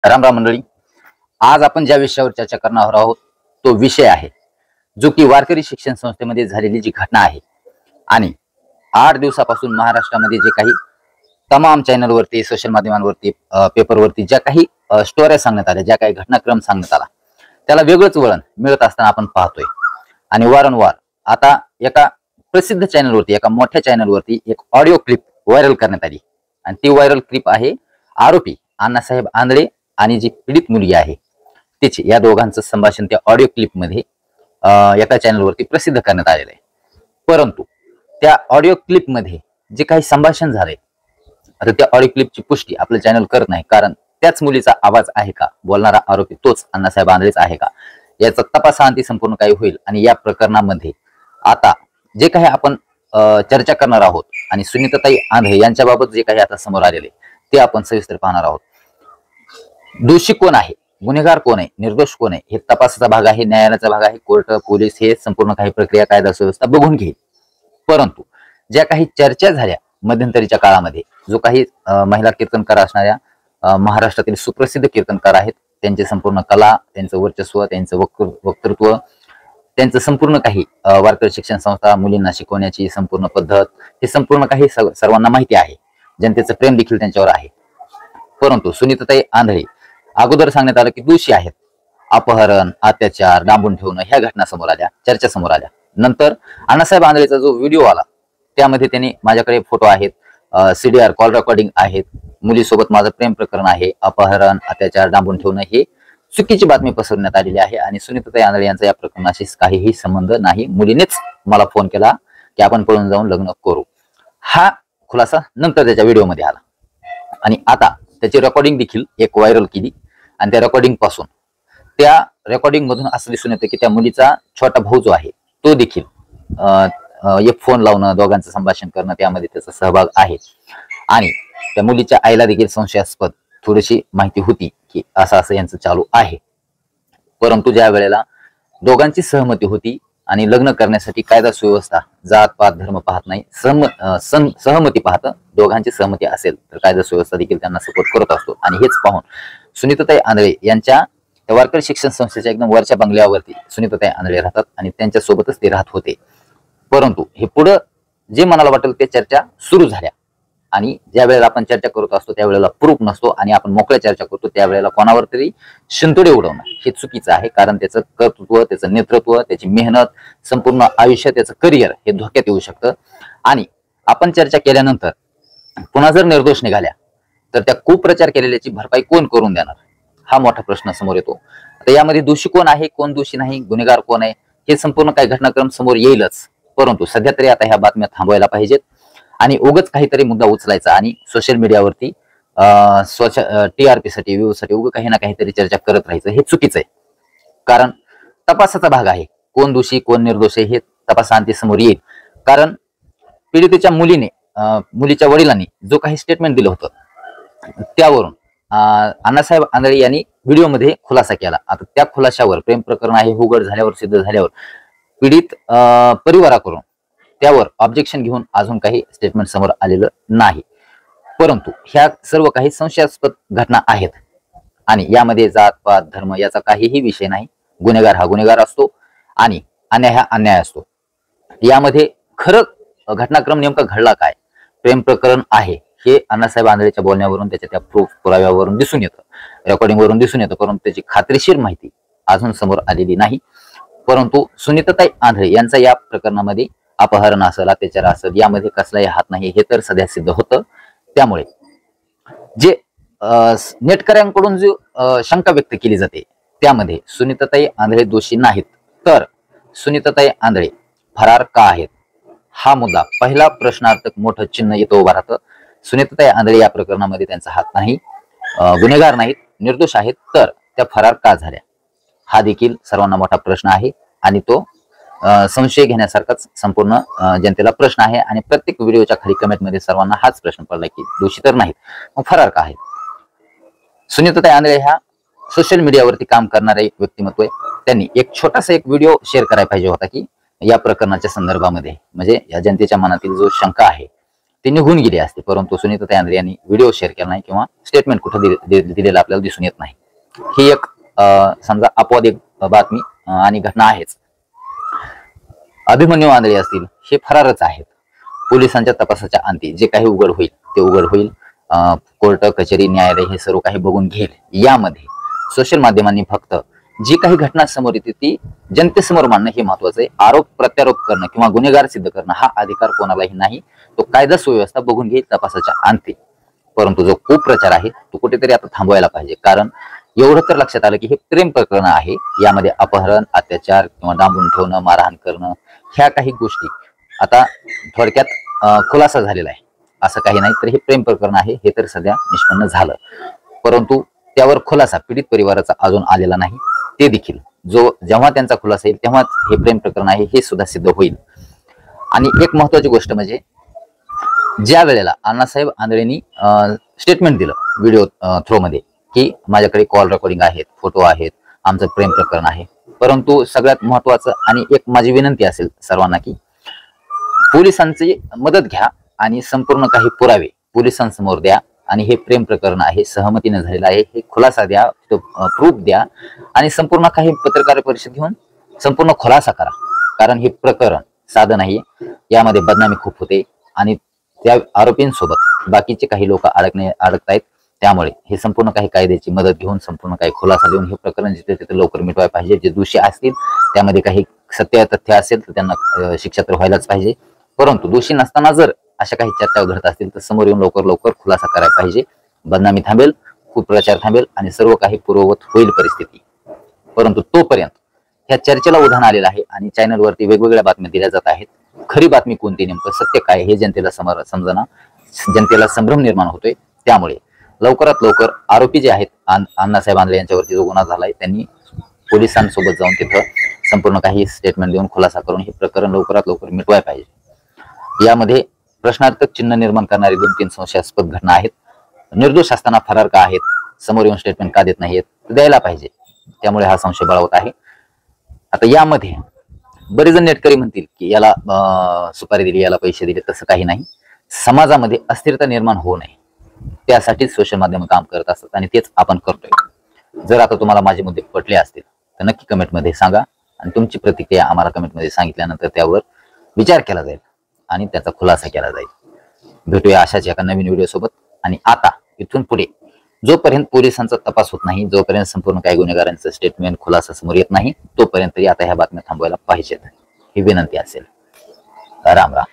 राम राम मंडळी. आज आपण ज्या विषयावर चर्चा करणार आहोत तो विषय आहे जो की वारकरी शिक्षण संस्थेमध्ये झालेली जी घटना आहे आणि 8 दिवसापासून महाराष्ट्रामध्ये जे काही तमाम चॅनलवरती, सोशल माध्यमांवरती, पेपरवरती ज्या काही स्टोऱ्या सांगण्यात आल्या, ज्या काही घटनाक्रम सांगण्यात आला, त्याला वेगळंच वळण मिळत असताना आपण पाहतोय. आणि वारंवार आता एका प्रसिद्ध चॅनलवरती, एका मोठ्या चॅनलवरती एक ऑडिओ क्लिप व्हायरल करण्यात आली आणि ती व्हायरल क्लिप आहे आरोपी अण्णासाहेब आंधळे आणि जी पीडित मुलगी आहे तिची, या दोघांचं संभाषण त्या ऑडिओ क्लिप मध्ये एका चॅनलवरती प्रसिद्ध करण्यात आलेलं आहे. परंतु त्या ऑडिओ क्लिप मध्ये जे काही संभाषण झालंय, आता त्या ऑडिओ क्लिपची पुष्टी आपलं चॅनल करत नाही, कारण त्याच मुलीचा आवाज आहे का, बोलणारा आरोपी तोच अण्णासाहेब आंधळेच आहे का, याचा तपासाअंती संपूर्ण काही होईल. आणि या प्रकरणामध्ये आता जे काही आपण चर्चा करणार आहोत आणि सुनीताताई आंधळे यांच्याबाबत जे काही आता समोर आलेले ते आपण सविस्तर पाहणार आहोत. दोषी कोण आहे, गुन्हेगार कोण आहे, निर्दोष कोण आहे, हे तपासाचा भाग आहे, न्यायालयाचा भाग आहे. कोर्ट, पोलीस हे संपूर्ण काही प्रक्रिया, कायदा सुव्यवस्था बघून घेईल. परंतु ज्या काही चर्चा झाल्या मध्यंतरीच्या काळामध्ये, जो काही महिला कीर्तनकार असणाऱ्या महाराष्ट्रातील सुप्रसिद्ध कीर्तनकार आहेत, त्यांची संपूर्ण कला, त्यांचं वर्चस्व, त्यांचं वक्तृत्व, त्यांचं संपूर्ण काही वारकरी शिक्षण संस्था, मुलींना शिकवण्याची संपूर्ण पद्धत, हे संपूर्ण काही सर्वांना माहिती आहे. जनतेचं प्रेम देखील त्यांच्यावर आहे. परंतु सुनीताताई आंधळे अगोदर सांगण्यात आलं की दोषी आहेत. अपहरण, अत्याचार, डांबून ठेवणं ह्या घटना समोर आल्या, चर्चा समोर आल्या. नंतर अण्णासाहेब आंधळेचा जो व्हिडिओ आला त्यामध्ये त्यांनी, माझ्याकडे फोटो आहेत, CDR कॉल रेकॉर्डिंग आहेत, मुलीसोबत माझं प्रेम प्रकरण आहे, अपहरण, अत्याचार, डांबून ठेवणं हे चुकीची बातमी पसरवण्यात आलेली आहे आणि सुनीताताई आंधळे यांचा या प्रकरणाशी काहीही संबंध नाही. मुलीनेच मला फोन केला की आपण पळून जाऊन लग्न करू. हा खुलासा नंतर त्याच्या व्हिडिओमध्ये आला आणि आता त्याची रेकॉर्डिंग देखील एक व्हायरल केली आणि त्या रेकॉर्डिंग पासून, त्या रेकॉर्डिंग मधून असं दिसून येतं की त्या मुलीचा छोटा भाऊ जो आहे तो देखील एक फोन लावणं, दोघांचं संभाषण करणं, त्यामध्ये त्याचा सहभाग आहे. आणि त्या मुलीच्या आईला देखील संशयास्पद थोडीशी माहिती होती की असं असं यांचं चालू आहे. परंतु ज्या वेळेला दोघांची सहमती होती आणि लग्न करण्यासाठी कायदा सुव्यवस्था, जात पात धर्म पाहत नाही, सहमती पाहतं, दोघांची सहमती असेल तर कायदा सुव्यवस्था देखील त्यांना सपोर्ट करत असतो. आणि हेच पाहून सुनीताताई आंधळे यांच्या वारकरी शिक्षण संस्थेच्या एकदम वरच्या बंगल्यावरती सुनीताताई आंधळे राहतात आणि त्यांच्या सोबतच ते राहत होते. परंतु हे पुढं जे मनाला वाटेल ते चर्चा सुरू झाल्या आणि ज्या वेळेला आपण चर्चा करत असतो त्यावेळेला प्रूफ नसतो आणि आपण मोकळ्या चर्चा करतो त्यावेळेला कोणावर तरी शिंतोडे उडवणं हे चुकीचं आहे. कारण त्याचं कर्तृत्व, त्याचं नेतृत्व, त्याची मेहनत, संपूर्ण आयुष्य, त्याचं करिअर हे धोक्यात येऊ शकतं. आणि आपण चर्चा केल्यानंतर पुन्हा जर निर्दोष निघाल्या तर त्या कुप्रचार केलेल्याची भरपाई कोण करून देणार, हा मोठा प्रश्न समोर येतो. आता यामध्ये दोषी कोण आहे, कोण दोषी नाही, गुन्हेगार कोण आहे, हे संपूर्ण काही घटनाक्रम समोर येईलच. परंतु सध्या तरी आता ह्या बातम्या थांबवायला पाहिजेत आणि उगाच काहीतरी मुद्दा उचलायचा आणि सोशल मीडियावरती TRP साठी, व्ह्यू साठी उगाच काही ना काहीतरी चर्चा करत राहायचं हे चुकीचं आहे. कारण तपासाचा भाग आहे, कोण दोषी कोण निर्दोष आहे हे तपासाअंती समोर येईल. कारण पीडितेच्या मुलीच्या वडिलांनी जो काही स्टेटमेंट दिलं होतं त्यावरून अण्णासाहेब आंधळे यांनी व्हिडिओमध्ये खुलासा केला. आता त्या खुलाशावर, प्रेम प्रकरण आहे उघड झाल्यावर, सिद्ध झाल्यावर, पीडित परिवाराकडून त्यावर ऑब्जेक्शन घेऊन अजून काही स्टेटमेंट समोर आलेलं नाही. परंतु ह्या सर्व काही संशयास्पद घटना आहेत आणि यामध्ये जात पात धर्म याचा काहीही विषय नाही. गुन्हेगार हा गुन्हेगार असतो आणि अन्याय हा अन्याय असतो. यामध्ये खरं घटनाक्रम नेमका घडला काय, प्रेम प्रकरण आहे हे अण्णासाहेब आंधळेच्या बोलण्यावरून, त्याच्या त्या पुराव्यावरून दिसून येतं, रेकॉर्डिंगवरून दिसून येतं. परंतु त्याची खात्रीशीर माहिती अजून समोर आलेली नाही. परंतु सुनीताताई आंधळे यांचा या प्रकरणामध्ये अपहरण असेल, अत्याचार असेल, यामध्ये कसलाही हात नाही हे तर सध्या सिद्ध होतं. त्यामुळे जे नेटकऱ्यांकडून जो शंका व्यक्त केली जाते त्यामध्ये सुनीताताई आंधळे दोषी नाहीत तर सुनीताताई आंधळे फरार का आहेत, हा मुद्दा, पहिला प्रश्नार्थक मोठं चिन्ह येतो उभा राहतं. सुनीताताई आंधळे या प्रकरणामध्ये त्यांचा हात नाही, गुन्हेगार नाहीत, निर्दोष आहेत, तर त्या फरार का झाल्या, हा देखील सर्वांना मोठा प्रश्न आहे आणि तो संशय घेण्यासारखाच संपूर्ण जनतेला प्रश्न आहे. आणि प्रत्येक व्हिडिओच्या खाली कमेंटमध्ये सर्वांना हाच प्रश्न पडला की दोषी तर नाहीत, मग फरार का आहेत. सुनीताताई आंधळे ह्या सोशल मीडियावरती काम करणारे एक व्यक्तिमत्व आहे. त्यांनी एक छोटासा एक व्हिडिओ शेअर करायला पाहिजे होता की या प्रकरणाच्या संदर्भामध्ये, म्हणजे या जनतेच्या मनातील जो शंका आहे ते निघून गेले असते, परंतु सुनीताताई आंधळे यांनी व्हिडिओ शेअर केला नाही किंवा स्टेटमेंट कुठं दिलेलं आपल्याला दिसून येत नाही. ही एक समजा अपवाद एक बातमी आणि घटना आहेच. अभिमन्यू आंधळे असतील हे फरारच आहेत. पोलिसांच्या तपासाच्या अंती जे काही उघड होईल ते उघड होईल. कोर्ट कचेरी न्यायालय हे सर्व काही बघून घेईल. यामध्ये सोशल माध्यमांनी फक्त जी काही घटना समोर येते ती जनतेसमोर मांडणं हे महत्वाचं आहे. आरोप प्रत्यारोप करणं किंवा गुन्हेगार सिद्ध करणं हा अधिकार कोणालाही नाही. तो कायदा सुव्यवस्था बघून घेईल तपासाच्या अंती. परंतु जो कुप्रचार आहे तो कुठेतरी आता थांबवायला पाहिजे. कारण एवढं तर लक्षात आलं की हे प्रेम प्रकरण आहे. यामध्ये अपहरण, अत्याचार किंवा डांबून ठेवणं, मारहाण करणं ह्या काही गोष्टी आता थोडक्यात खुलासा झालेला आहे. असं काही नाही तर हे प्रेम प्रकरण आहे हे तर सध्या निष्पन्न झालं. परंतु त्यावर खुलासा पीडित परिवाराचा अजून आलेला नाही. ते देखील जेव्हा त्यांचा खुलासा येईल तेव्हा हे प्रेम प्रकरण आहे हे सुद्धा सिद्ध होईल. आणि एक महत्वाची गोष्ट म्हणजे ज्या वेळेला अण्णासाहेब आंधळेंनी स्टेटमेंट दिलं व्हिडिओ थ्रो मध्ये की माझ्याकडे कॉल रेकॉर्डिंग आहेत, फोटो आहेत, आमचं प्रेम प्रकरण आहे, परंतु सगळ्यात महत्वाचं आणि एक माझी विनंती असेल सर्वांना की पोलिसांची मदत घ्या आणि संपूर्ण काही पुरावे पोलिसांसमोर द्या. आणि हे प्रेम प्रकरण आहे, सहमतीने झालेलं आहे, हे खुलासा द्या, तो प्रूफ द्या आणि संपूर्ण काही पत्रकार परिषद घेऊन संपूर्ण खुलासा करा. कारण हे प्रकरण साधं नाही. यामध्ये बदनामी खूप होते आणि त्या आरोपींसोबत बाकीचे काही लोक अडकतायत. त्यामुळे हे संपूर्ण काही कायद्याची मदत घेऊन संपूर्ण काही खुलासा देऊन हे प्रकरण जिथे तिथे लवकर मिटवायला पाहिजे. जे दोषी असतील त्यामध्ये काही सत्य तथ्य असेल तर त्यांना शिक्षा तर व्हायलाच पाहिजे. परंतु दोषी नसताना जर अशा काही चर्चा घडत असतील तर समोर येऊन लवकर लवकर खुलासा करायला पाहिजे. बदनामी थांबेल, कुप्रचार थांबेल आणि सर्व काही पूर्ववत होईल परिस्थिती. परंतु तोपर्यंत ह्या चर्चेला उधाण आलेलं आहे आणि चॅनलवरती वेगवेगळ्या बातम्या दिल्या जात आहेत. खरी बातमी कोणती, नेमकं सत्य काय हे जनतेला समजना, जनतेला संभ्रम निर्माण होतोय. त्यामुळे लवकरात लवकर आरोपी जे आहेत अण्णासाहेब आंधळे यांच्यावरती जो गुन्हा झालाय त्यांनी पोलिसांसोबत जाऊन तिथं संपूर्ण काही स्टेटमेंट देऊन खुलासा करून हे प्रकरण लवकरात लवकर मिटवायला पाहिजे. यामध्ये प्रश्नार्थक चिन्ह निर्माण करणारी 2-3 संशयास्पद घटना आहेत. निर्दोष असताना फरार का आहेत, समोर येऊन स्टेटमेंट का देत नाहीत, द्यायला पाहिजे. त्यामुळे हा संशय बळावत आहे. आता यामध्ये बरेच जण नेटकरी म्हणतील की याला सुपारी दिली, याला पैसे दिले. तसं काही नाही. समाजामध्ये अस्थिरता निर्माण होऊ नये त्यासाठीच सोशल माध्यम काम करत असतात आणि तेच आपण करतोय. जर आता तुम्हाला माझे मुद्दे पटले असतील तर नक्की कमेंटमध्ये सांगा आणि तुमची प्रतिक्रिया आम्हाला कमेंटमध्ये सांगितल्यानंतर त्यावर विचार केला जाईल आणि त्याचा खुलासा केला जाईल. भेटूया अशाच एका नवीन व्हिडिओ सोबत. आणि आता इथून पुढे जोपर्यंत पोलिसांचा तपास होत नाही, जोपर्यंत संपूर्ण काही गुन्हेगारांचं स्टेटमेंट खुलासा समोर येत नाही, तोपर्यंत आता ह्या बातम्या थांबवायला पाहिजेत ही विनंती असेल. राम राम.